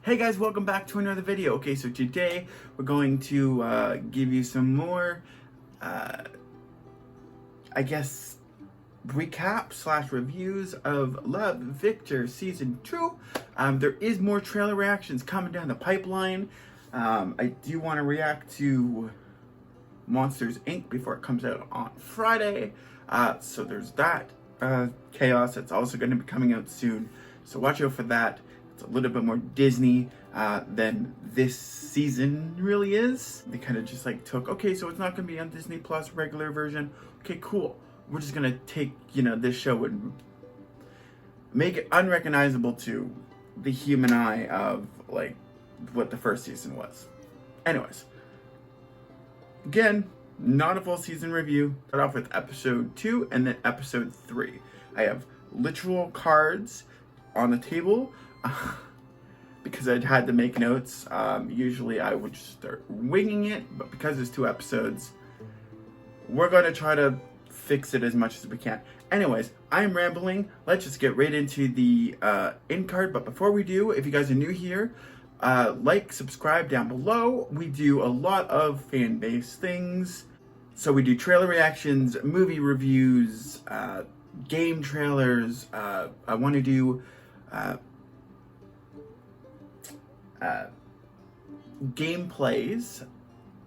Hey guys, welcome back to another video. Okay, so today we're going to give you some more, I guess, recap / reviews of Love, Victor Season 2. There is more trailer reactions coming down the pipeline. I do want to react to Monsters, Inc. before it comes out on Friday. So there's that chaos that's also going to be coming out soon. So watch out for that. It's a little bit more Disney than this season really is. They kind of just like took, okay, so it's not going to be on Disney Plus regular version. Okay, cool. We're just going to take, this show and make it unrecognizable to the human eye of like what the first season was. Anyways, again, not a full season review. Start off with episode 2 and then episode 3. I have literal cards on the table. Because I'd had to make notes. Usually I would just start winging it, but because there's 2 episodes, we're going to try to fix it as much as we can. Anyways, I'm rambling. Let's just get right into the INCARD. But before we do, if you guys are new here, like, subscribe down below. We do a lot of fan-based things. So we do trailer reactions, movie reviews, game trailers. I want to do gameplays,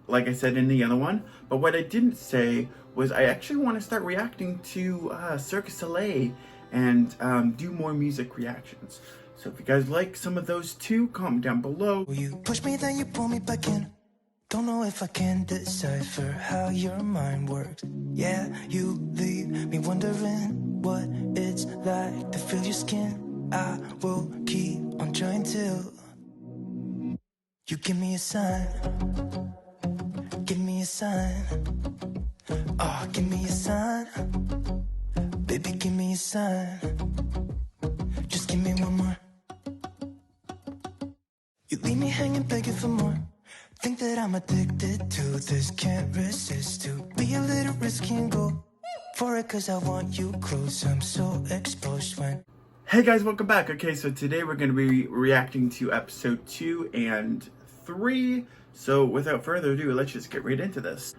like I said in the other one. But what I didn't say was I actually want to start reacting to Cirque du Soleil and do more music reactions. So if you guys like some of those too, comment down below. You push me, then you pull me back in. Don't know if I can decipher how your mind works. Yeah, you leave me wondering what it's like to feel your skin. I will keep on trying till you give me a sign. Give me a sign. Oh, give me a sign. Baby, give me a sign. Just give me one more. You leave me hanging, begging for more. Think that I'm addicted to this, can't resist to be a little risky and go for it, cause I want you close. I'm so exposed when. Hey guys, welcome back. Okay, so today we're going to be reacting to episode 2 and 3. So without further ado, let's just get right into this.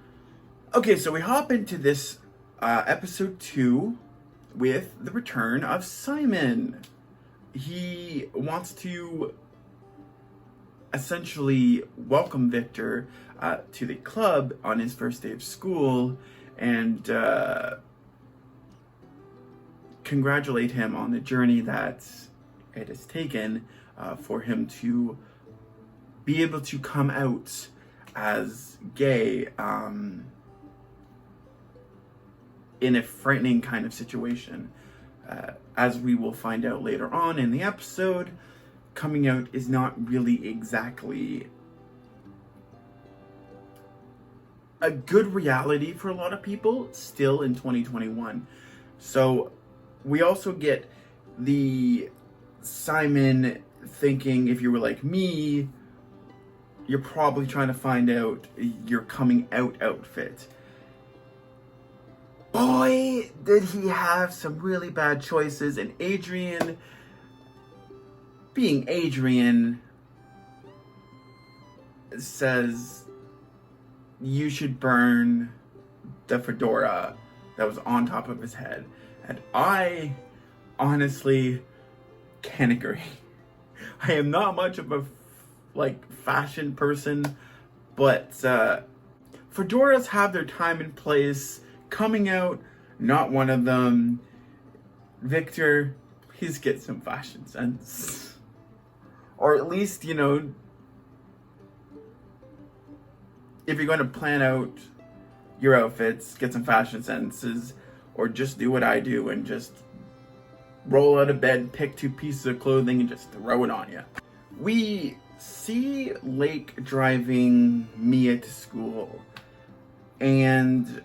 Okay, so we hop into this episode 2 with the return of Simon. He wants to essentially welcome Victor to the club on his first day of school and congratulate him on the journey that it has taken for him to be able to come out as gay in a frightening kind of situation. As we will find out later on in the episode, coming out is not really exactly a good reality for a lot of people still in 2021. So we also get the Simon thinking, if you were like me, you're probably trying to find out your coming out outfit. Boy, did he have some really bad choices, and Adrian, being Adrian, says you should burn the fedora that was on top of his head. And I honestly can agree. I am not much of a fashion person, but fedoras have their time and place. Coming out, not one of them. Victor, please get some fashion sense. Or at least, if you're going to plan out your outfits, get some fashion senses, or just do what I do and just roll out of bed, pick 2 pieces of clothing, and just throw it on you. We see Lake driving Mia to school, and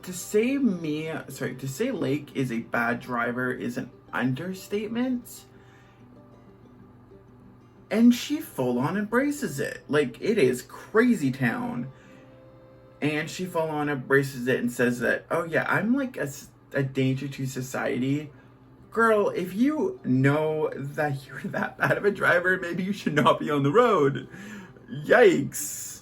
to say Lake is a bad driver is an understatement. And she full on embraces it. Like, it is crazy town. And she full on embraces it and says that, oh yeah, I'm like a danger to society. girl, if you know that you're that bad of a driver, maybe you should not be on the road. Yikes.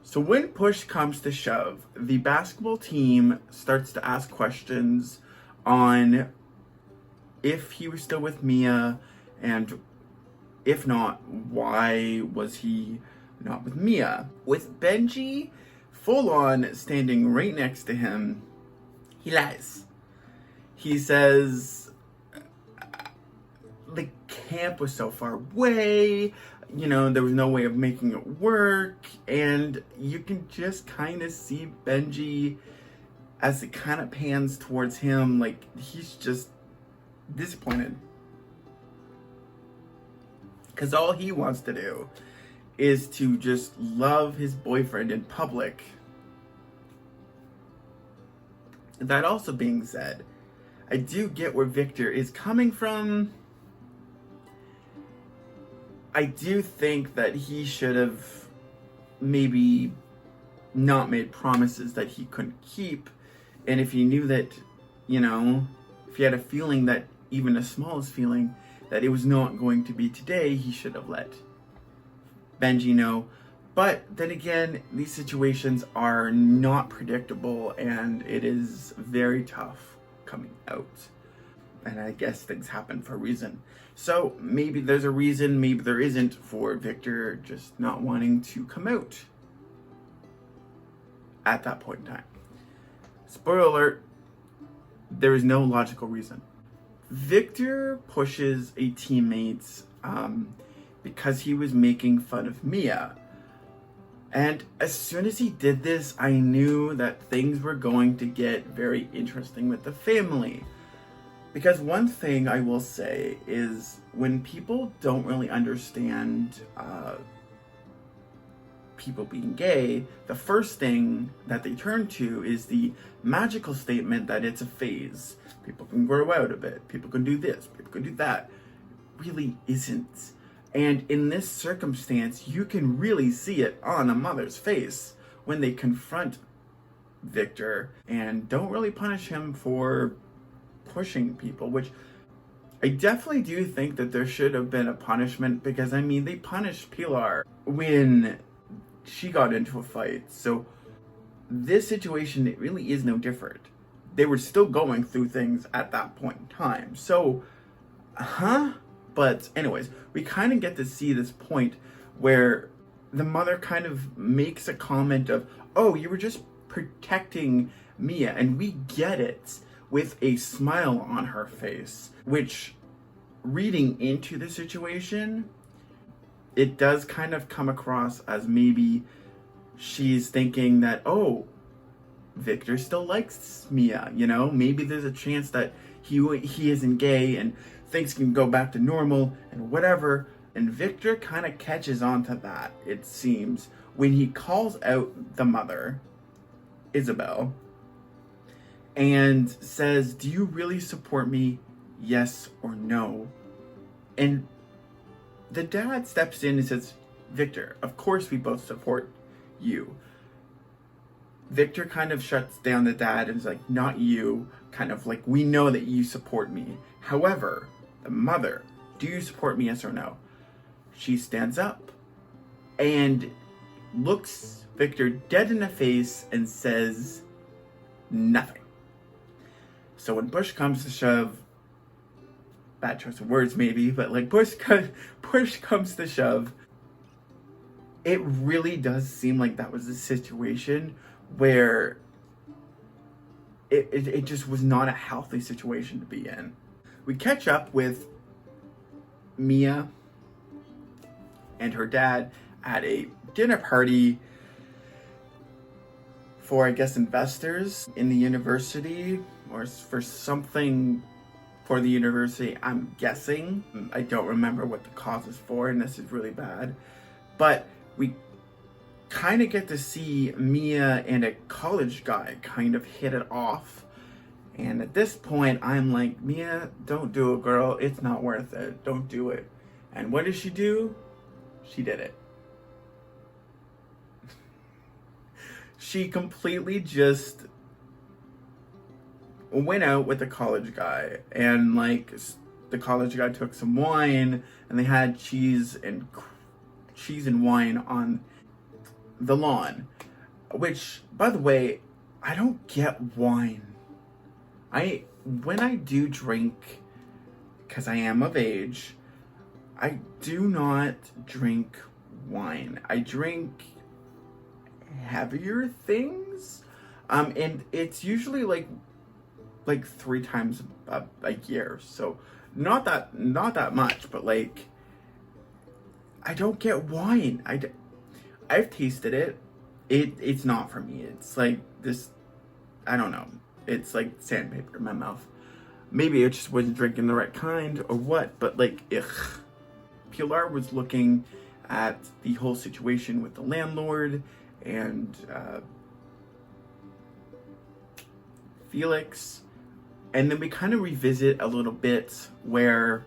So when push comes to shove, the basketball team starts to ask questions on if he was still with Mia, and if not, why was he not with Mia? With Benji full on standing right next to him, he lies. He says the camp was so far away, you know, there was no way of making it work, and you can just kind of see Benji as it kind of pans towards him, like he's just disappointed. Because all he wants to do is to just love his boyfriend in public. That also being said, I do get where Victor is coming from. I do think that he should have maybe not made promises that he couldn't keep. And if he knew that, you know, if he had a feeling that, even the smallest feeling, that it was not going to be today, he should have let Benji know. But then again, these situations are not predictable, and it is very tough coming out. And I guess things happen for a reason. So maybe there's a reason, maybe there isn't, for Victor just not wanting to come out at that point in time. Spoiler alert, there is no logical reason. Victor pushes a teammate because he was making fun of Mia. And as soon as he did this, I knew that things were going to get very interesting with the family. Because one thing I will say is, when people don't really understand people being gay, the first thing that they turn to is the magical statement that it's a phase. People can grow out of it. People can do this. People can do that. It really isn't. And in this circumstance, you can really see it on a mother's face when they confront Victor and don't really punish him for pushing people, which I definitely do think that there should have been a punishment, because, I mean, they punished Pilar when she got into a fight. So this situation, it really is no different. They were still going through things at that point in time. So, But anyways, we kind of get to see this point where the mother kind of makes a comment of, oh, you were just protecting Mia. And we get it with a smile on her face, which, reading into the situation, it does kind of come across as maybe she's thinking that, oh, Victor still likes Mia, you know? Maybe there's a chance that he isn't gay and things can go back to normal and whatever. And Victor kind of catches on to that, it seems, when he calls out the mother, Isabel, and says, do you really support me? Yes or no? And the dad steps in and says, Victor, of course we both support you. Victor kind of shuts down the dad and is like, not you, kind of like, we know that you support me. However, the mother, do you support me, yes or no? She stands up and looks Victor dead in the face and says nothing. So when push comes to shove, bad choice of words maybe, but like push comes to shove, it really does seem like that was a situation where it just was not a healthy situation to be in. We catch up with Mia and her dad at a dinner party for, I guess, investors in the university, or for something for the university, I'm guessing. I don't remember what the cause is for, and this is really bad. But we kind of get to see Mia and a college guy kind of hit it off. And at this point, I'm like, Mia, don't do it, girl. It's not worth it. Don't do it. And what did she do? She did it. She completely just went out with the college guy, and like the college guy took some wine, and they had cheese and wine on the lawn. Which, by the way, I don't get wine. When I do drink, because I am of age, I do not drink wine. I drink heavier things, and it's usually like 3 times a year. So not that much, but like I don't get wine. I've tasted it. It's not for me. It's like this, I don't know. It's like sandpaper in my mouth. Maybe I just wasn't drinking the right kind or what, but like, ugh. Pilar was looking at the whole situation with the landlord and Felix, and then we kind of revisit a little bit where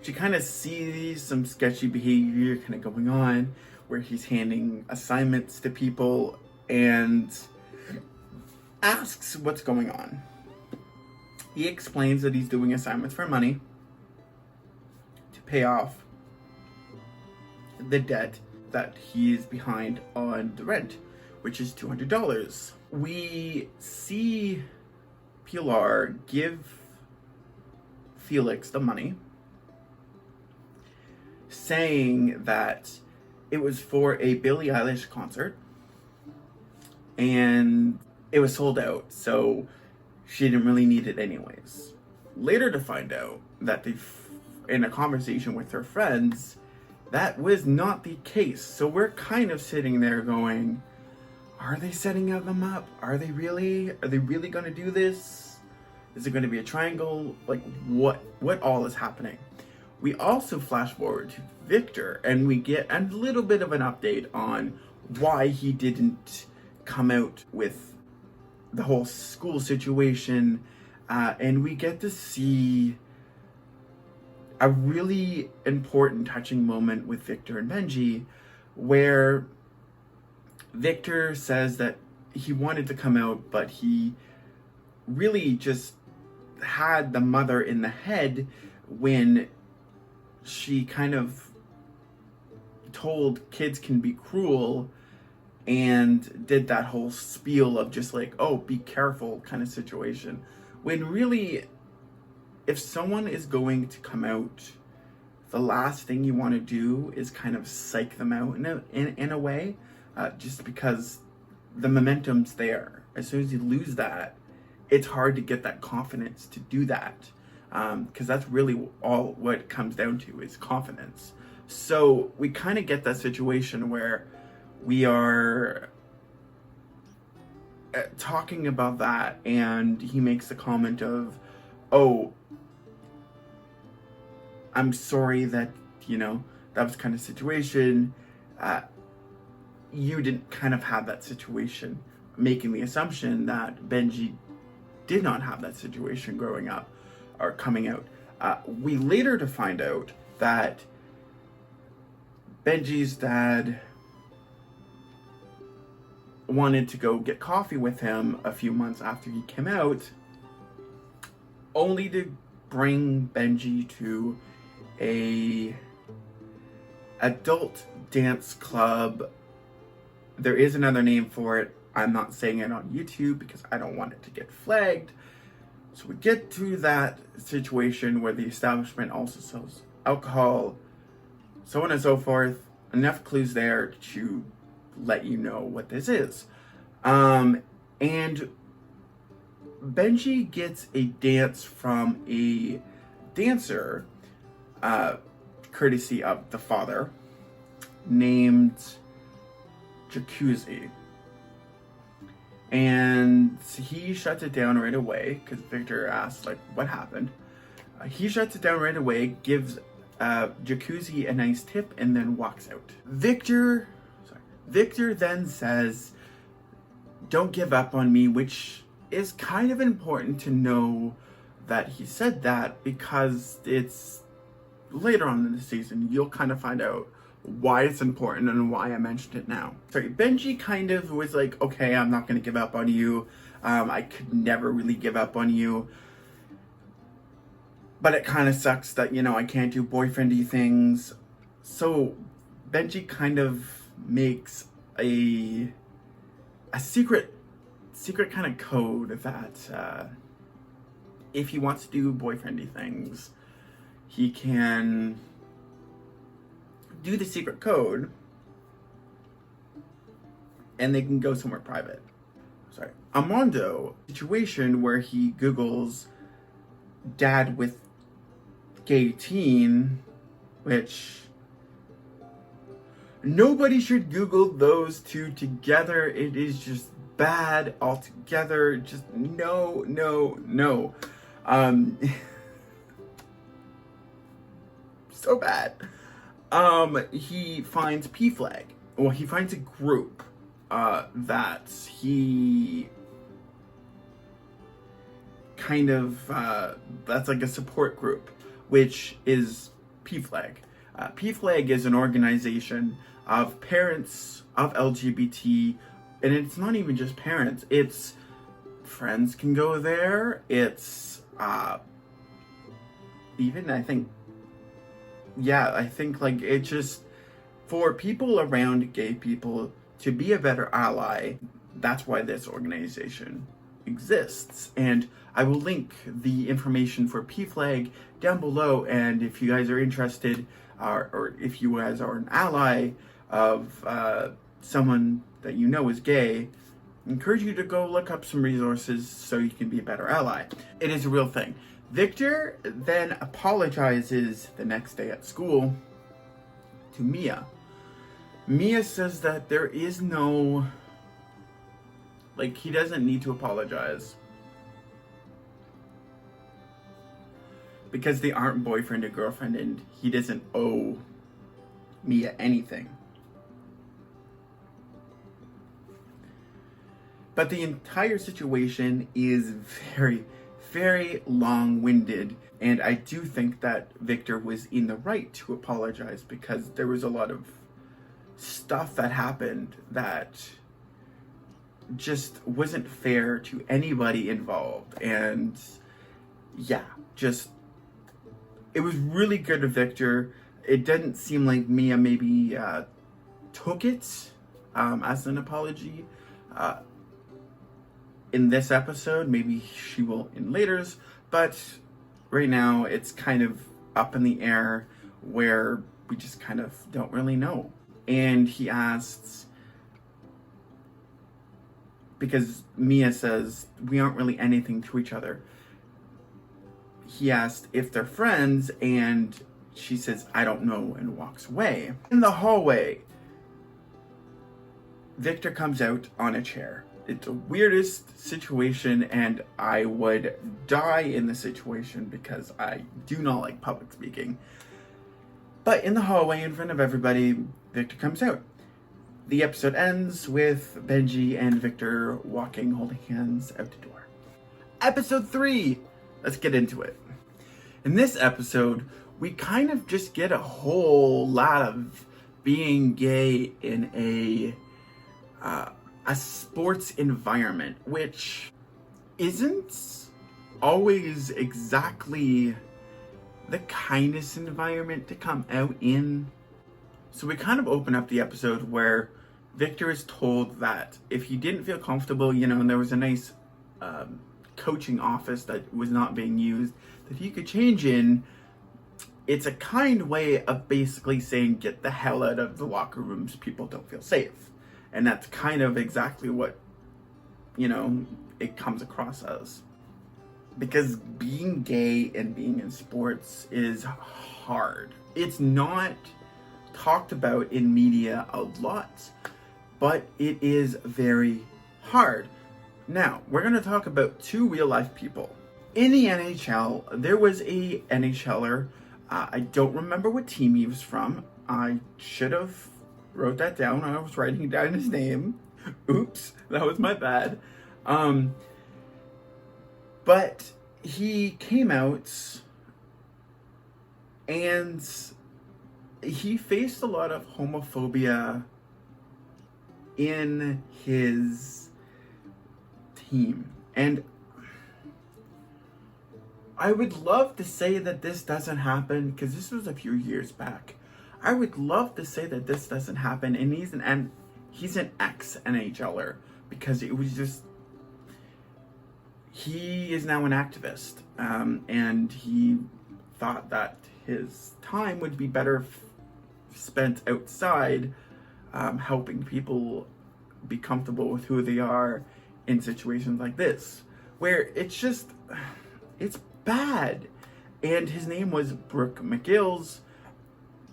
she kind of sees some sketchy behavior kind of going on, where he's handing assignments to people and asks what's going on. He explains that he's doing assignments for money to pay off the debt that he is behind on the rent, which is $200. We see Pilar give Felix the money, saying that it was for a Billie Eilish concert and it was sold out, so she didn't really need it anyways. Later to find out that in a conversation with her friends, that was not the case. So we're kind of sitting there going, are they setting them up? Are they really going to do this? Is it going to be a triangle? Like what all is happening? We also flash forward to Victor, and we get a little bit of an update on why he didn't come out with the whole school situation, and we get to see a really important, touching moment with Victor and Benji, where Victor says that he wanted to come out, but he really just had the mother in the head when she kind of told kids can be cruel and did that whole spiel of just like, oh, be careful kind of situation. When really, if someone is going to come out, the last thing you want to do is kind of psych them out in a way, just because the momentum's there. As soon as you lose that, it's hard to get that confidence to do that, because that's really all what it comes down to is confidence. So we kind of get that situation where we are talking about that, and he makes the comment of, oh, I'm sorry that, that was kind of situation. You didn't kind of have that situation, making the assumption that Benji did not have that situation growing up or coming out. We later to find out that Benji's dad wanted to go get coffee with him a few months after he came out, only to bring Benji to a adult dance club. There is another name for it. I'm not saying it on YouTube because I don't want it to get flagged. So we get to that situation where the establishment also sells alcohol, so on and so forth. Enough clues there to let you know what this is. And Benji gets a dance from a dancer, courtesy of the father, named Jacuzzi. And he shuts it down right away because Victor asks, like, what happened? He shuts it down right away, gives Jacuzzi a nice tip, and then walks out. Victor then says, don't give up on me, which is kind of important to know that he said that, because it's later on in the season, you'll kind of find out why it's important and why I mentioned it now. Sorry, Benji kind of was like, okay, I'm not going to give up on you. I could never really give up on you. But it kind of sucks that, I can't do boyfriendy things. So Benji kind of makes a secret kind of code that if he wants to do boyfriendy things, he can do the secret code and they can go somewhere private. Sorry. Armando, situation where he Googles dad with gay teen, which nobody should Google those two together. It is just bad altogether. Just no. So bad. He finds PFLAG. Well, he finds a group that he kind of that's like a support group, which is PFLAG. PFLAG is an organization of parents of LGBT, and it's not even just parents. It's friends can go there. It's even I think like it's just for people around gay people to be a better ally. That's why this organization exists, and I will link the information for PFLAG down below. And if you guys are interested, or if you guys are an ally of someone that you know is gay, I encourage you to go look up some resources so you can be a better ally. It is a real thing. Victor then apologizes the next day at school to Mia. Mia says that there is no, like, he doesn't need to apologize because they aren't boyfriend and girlfriend, and he doesn't owe Mia anything. But the entire situation is very, very long-winded, and I do think that Victor was in the right to apologize because there was a lot of stuff that happened that just wasn't fair to anybody involved. And yeah, just it was really good of Victor. It didn't seem like Mia maybe took it as an apology in this episode. Maybe she will in laters, but right now it's kind of up in the air where we just kind of don't really know. And he asks, because Mia says we aren't really anything to each other, he asked if they're friends, and she says, I don't know, and walks away. In the hallway, Victor comes out on a chair. It's the weirdest situation, and I would die in the situation because I do not like public speaking. But in the hallway, in front of everybody, Victor comes out. The episode ends with Benji and Victor walking, holding hands out the door. Episode 3! Let's get into it. In this episode, we kind of just get a whole lot of being gay in a sports environment, which isn't always exactly the kindest environment to come out in. So we kind of open up the episode where Victor is told that if he didn't feel comfortable, and there was a nice coaching office that was not being used, that he could change in. It's a kind way of basically saying, get the hell out of the locker rooms, people don't feel safe. And that's kind of exactly what, it comes across as. Because being gay and being in sports is hard. It's not talked about in media a lot, but it is very hard. Now, we're going to talk about two real-life people. In the NHL, there was a NHLer. I don't remember what team he was from. I should have wrote that down when I was writing down his name. Oops, that was my bad. But he came out and he faced a lot of homophobia in his team. And I would love to say that this doesn't happen, because this was a few years back. I would love to say that this doesn't happen, and he's an ex-NHLer, because it was just, he is now an activist, and he thought that his time would be better spent outside, helping people be comfortable with who they are in situations like this, where it's bad. And his name was Brooke McGill's.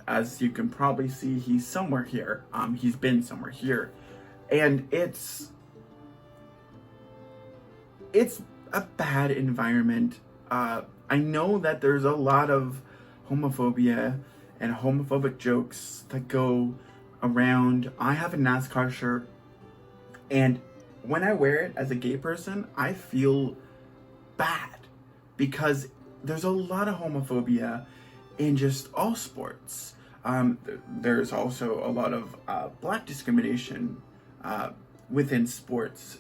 As you can probably see, he's somewhere here. He's been somewhere here. And it's a bad environment. I know that there's a lot of homophobia and homophobic jokes that go around. I have a NASCAR shirt, and when I wear it as a gay person, I feel bad, because there's a lot of homophobia in just all sports. There's also a lot of black discrimination within sports,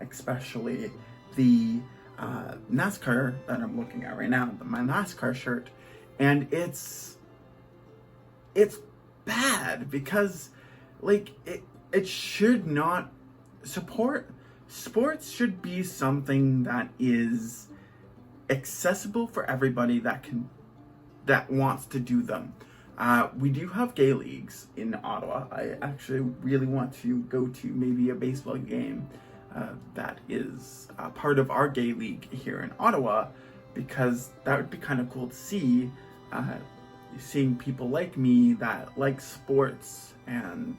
especially the NASCAR that I'm looking at right now, my NASCAR shirt. And it's bad, because like it should not support. Sports should be something that is accessible for everybody that wants to do them. We do have gay leagues in Ottawa. I actually really want to go to maybe a baseball game that is part of our gay league here in Ottawa, because that would be kind of cool to see, seeing people like me that like sports and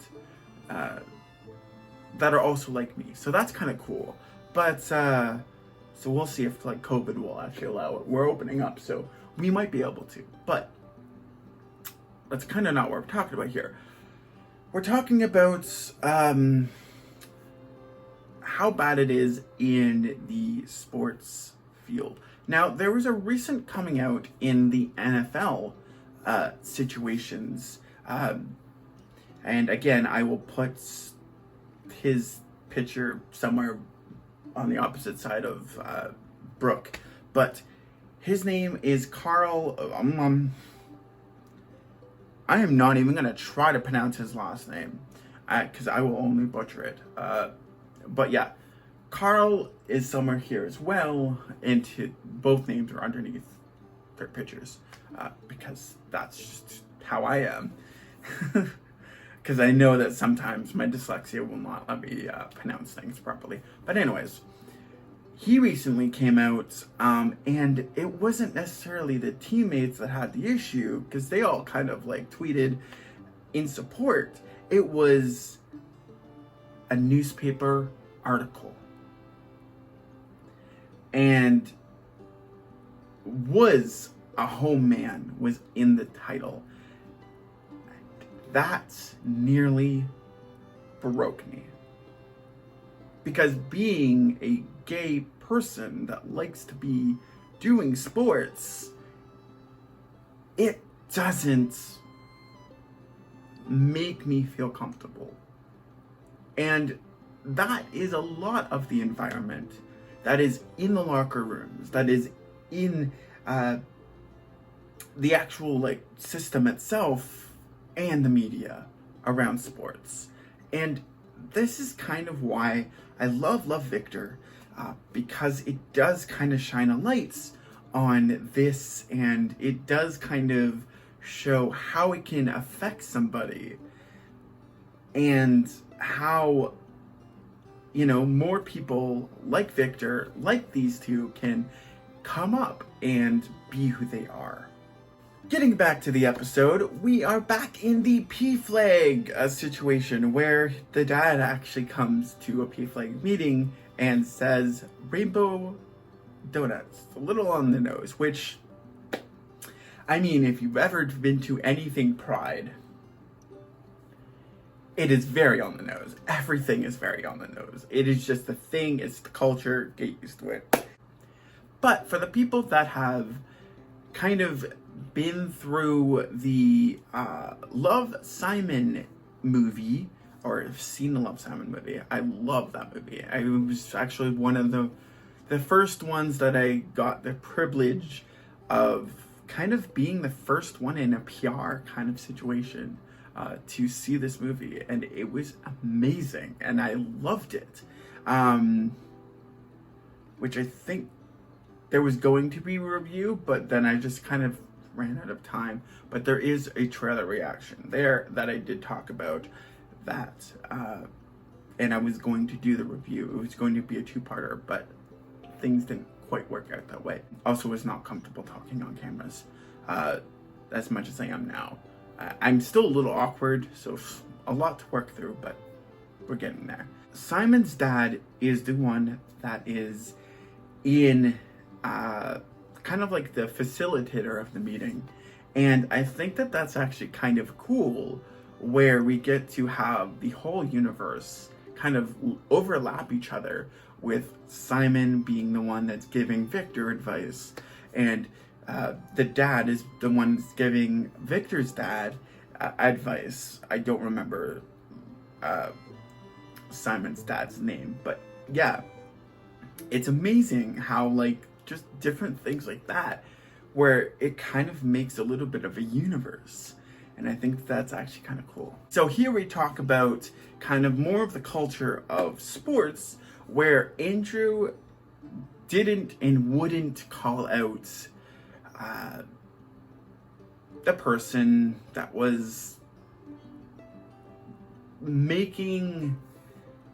that are also like me. So that's kind of cool. But so we'll see if like COVID will actually allow it. We're opening up, so we might be able to. But that's kind of not what we're talking about here. We're talking about how bad it is in the sports field. Now, there was a recent coming out in the NFL situations. And again, I will put his picture somewhere on the opposite side of Brooke. But his name is Carl. I am not even going to try to pronounce his last name, because I will only butcher it. But yeah, Carl is somewhere here as well, and both names are underneath their pictures, because that's just how I am. Because I know that sometimes my dyslexia will not let me pronounce things properly. But anyways, he recently came out, and it wasn't necessarily the teammates that had the issue, because they all kind of like tweeted in support. It was a newspaper article, and was a home man was in the title. That nearly broke me, because being a gay person that likes to be doing sports, it doesn't make me feel comfortable. And that is a lot of the environment that is in the locker rooms, that is in the actual like system itself and the media around sports. And this is kind of why I love Victor, because it does kind of shine a light on this, and it does kind of show how it can affect somebody, and how, you know, more people like Victor, like these two, can come up and be who they are. Getting back to the episode, we are back in the P-Flag situation, where the dad actually comes to a P-Flag meeting and says, rainbow donuts, a little on the nose, which, I mean, if you've ever been to anything Pride, it is very on the nose. Everything is very on the nose. It is just the thing, it's the culture, get used to it. But for the people that have kind of been through the Love, Simon movie, or have seen the Love Simon movie. I love that movie. It was actually one of the first ones that I got the privilege of kind of being the first one in a PR kind of situation to see this movie, and it was amazing, and I loved it. Which I think there was going to be a review, but then I just kind of ran out of time. But there is a trailer reaction there that I did talk about that, and I was going to do the review. It was going to be a two-parter, but things didn't quite work out that way. Also was not comfortable talking on cameras as much as I am now. I'm still a little awkward, so a lot to work through, but we're getting there. Simon's dad is the one that is in kind of like the facilitator of the meeting, and I think that that's actually kind of cool, where we get to have the whole universe kind of overlap each other, with Simon being the one that's giving Victor advice, and the dad is the one that's giving Victor's dad advice. I don't remember Simon's dad's name, but yeah, it's amazing how, like, just different things like that, where it kind of makes a little bit of a universe. And I think that's actually kind of cool. So here we talk about kind of more of the culture of sports, where Andrew didn't and wouldn't call out the person that was making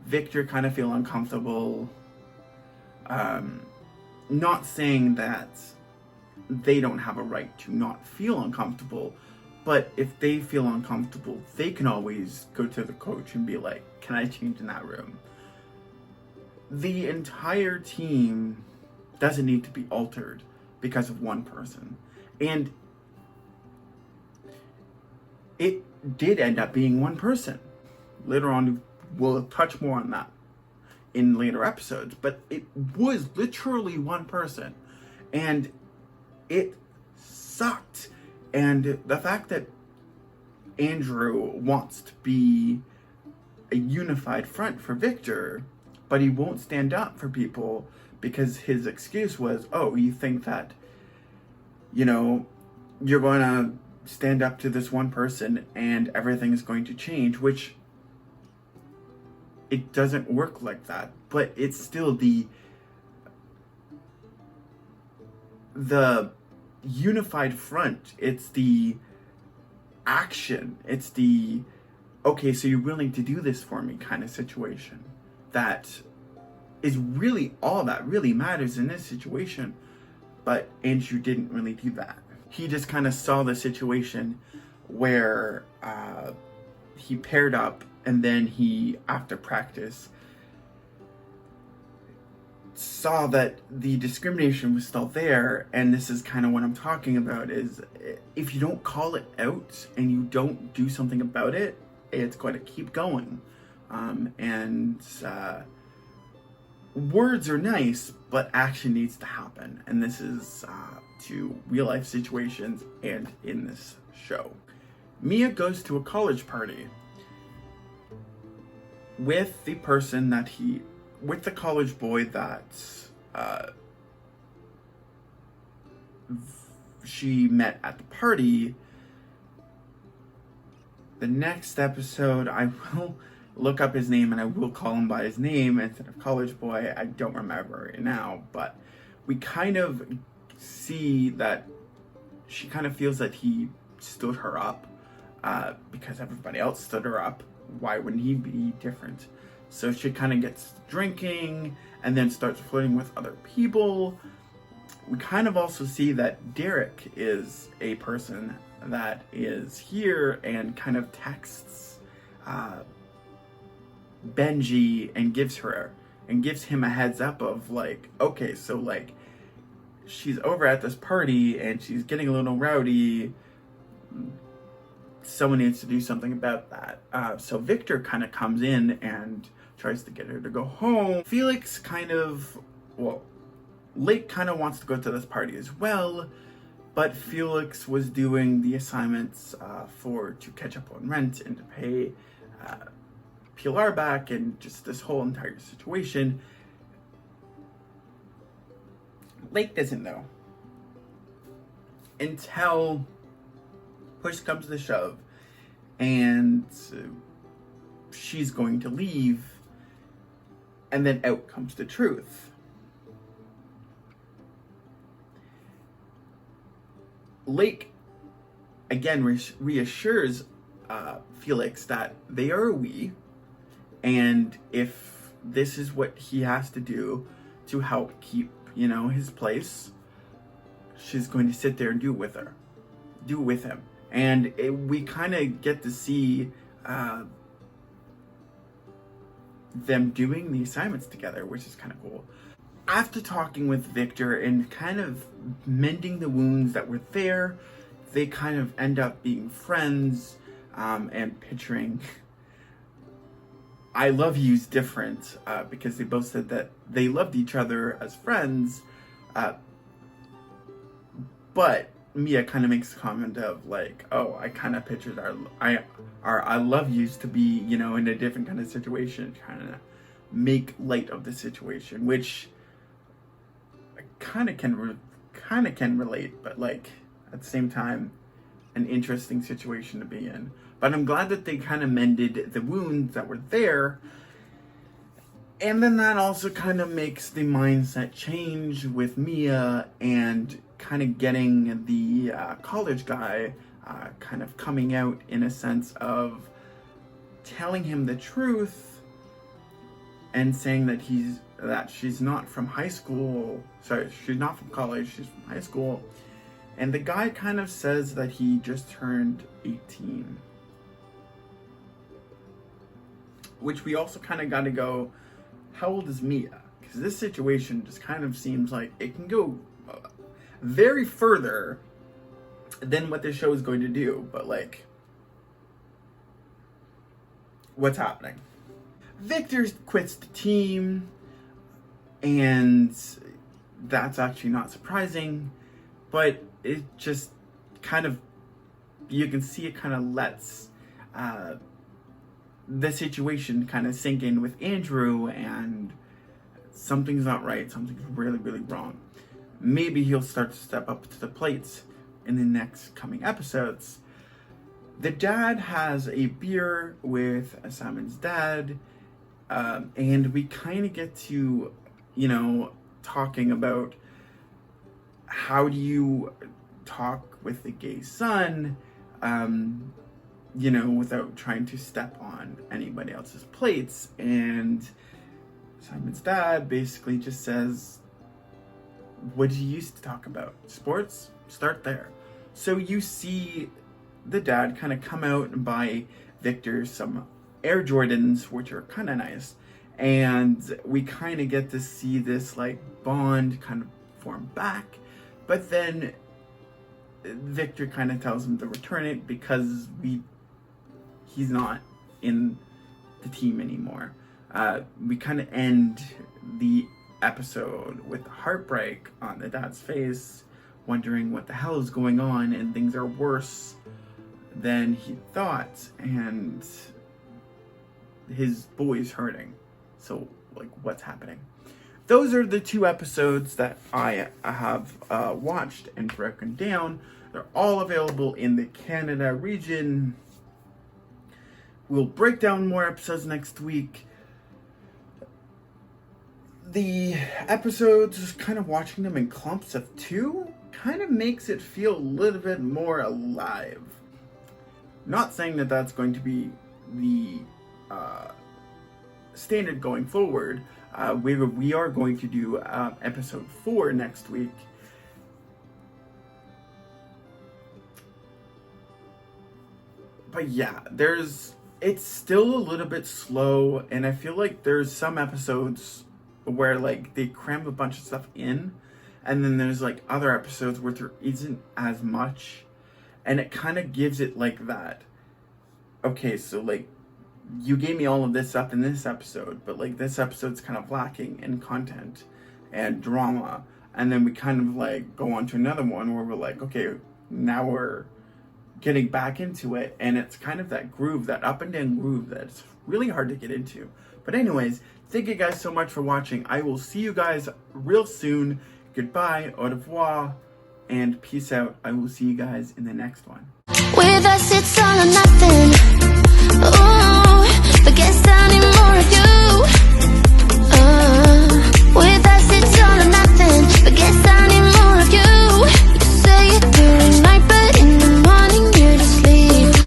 Victor kind of feel uncomfortable. Not saying that they don't have a right to not feel uncomfortable, but if they feel uncomfortable, they can always go to the coach and be like, can I change in that room? The entire team doesn't need to be altered because of one person. And it did end up being one person. Later on, we'll touch more on that in later episodes, but it was literally one person, and it sucked. And the fact that Andrew wants to be a unified front for Victor, but he won't stand up for people because his excuse was, oh, you think that, you know, you're going to stand up to this one person and everything is going to change, which it doesn't work like that. But it's still the unified front. It's the action. It's the, okay, so you're willing to do this for me kind of situation. That is really all that really matters in this situation. But Andrew didn't really do that. He just kind of saw the situation where he paired up, and then he, after practice, saw that the discrimination was still there. And this is kind of what I'm talking about, is if you don't call it out and you don't do something about it, it's going to keep going. Words are nice, but action needs to happen. And this is to real life situations and in this show. Mia goes to a college party with the person that with the college boy that she met at the party. The next episode, I will look up his name and I will call him by his name instead of college boy. I don't remember it now, but we kind of see that she kind of feels that he stood her up because everybody else stood her up. Why wouldn't he be different? So she kind of gets drinking and then starts flirting with other people. We kind of also see that Derek is a person that is here and kind of texts Benji and gives him a heads up of like, okay, so like she's over at this party and she's getting a little rowdy. Someone needs to do something about that. So Victor kind of comes in and tries to get her to go home. Felix Lake kind of wants to go to this party as well, but Felix was doing the assignments to catch up on rent and to pay PLR back and just this whole entire situation. Lake doesn't know until push comes to shove and she's going to leave, and then out comes the truth. Lake again reassures Felix that they are a we, and if this is what he has to do to help keep, his place, she's going to sit there and do it with him. And we kind of get to see them doing the assignments together, which is kind of cool. After talking with Victor and kind of mending the wounds that were there, they kind of end up being friends and picturing I love you's different because they both said that they loved each other as friends, but Mia kind of makes a comment of like, oh, I kind of pictured our I love yous to be, in a different kind of situation, trying to make light of the situation, which I kind of can relate, but like at the same time, an interesting situation to be in. But I'm glad that they kind of mended the wounds that were there. And then that also kind of makes the mindset change with Mia and kind of getting the college guy kind of coming out in a sense of telling him the truth and saying that she's not from high school. Sorry, she's not from college, she's from high school. And the guy kind of says that he just turned 18. Which we also kind of got to go, how old is Mia? Because this situation just kind of seems like it can go very further than what this show is going to do. But like, what's happening? Victor quits the team, and that's actually not surprising, but it just kind of, you can see it kind of lets the situation kind of sink in with Andrew, and something's not right, something's really, really wrong. Maybe he'll start to step up to the plate in the next coming episodes. The dad has a beer with Simon's dad, and we kind of get to, talking about how do you talk with the gay son, without trying to step on anybody else's plates. And Simon's dad basically just says, what did you used to talk about? Sports? Start there. So you see the dad kind of come out and buy Victor some Air Jordans, which are kind of nice. And we kind of get to see this like bond kind of form back. But then Victor kind of tells him to return it because he's not in the team anymore. We kind of end the episode with heartbreak on the dad's face, wondering what the hell is going on, and things are worse than he thought, and his boy's hurting. So, like, what's happening? Those are the 2 episodes that I have watched and broken down. They're all available in the Canada region. We'll break down more episodes next week. The episodes, kind of watching them in clumps of 2, kind of makes it feel a little bit more alive. Not saying that that's going to be the standard going forward. We are going to do episode 4 next week. But yeah, it's still a little bit slow, and I feel like there's some episodes where like they cram a bunch of stuff in, and then there's like other episodes where there isn't as much, and it kind of gives it like that, okay, so like you gave me all of this stuff in this episode, but like this episode's kind of lacking in content and drama, and then we kind of like go on to another one where we're like, okay, now we're getting back into it, and it's kind of that groove, that up and down groove that's really hard to get into. But anyways, thank you guys so much for watching. I will see you guys real soon. Goodbye, au revoir, and peace out. I will see you guys in the next one. With us, it's all or nothing.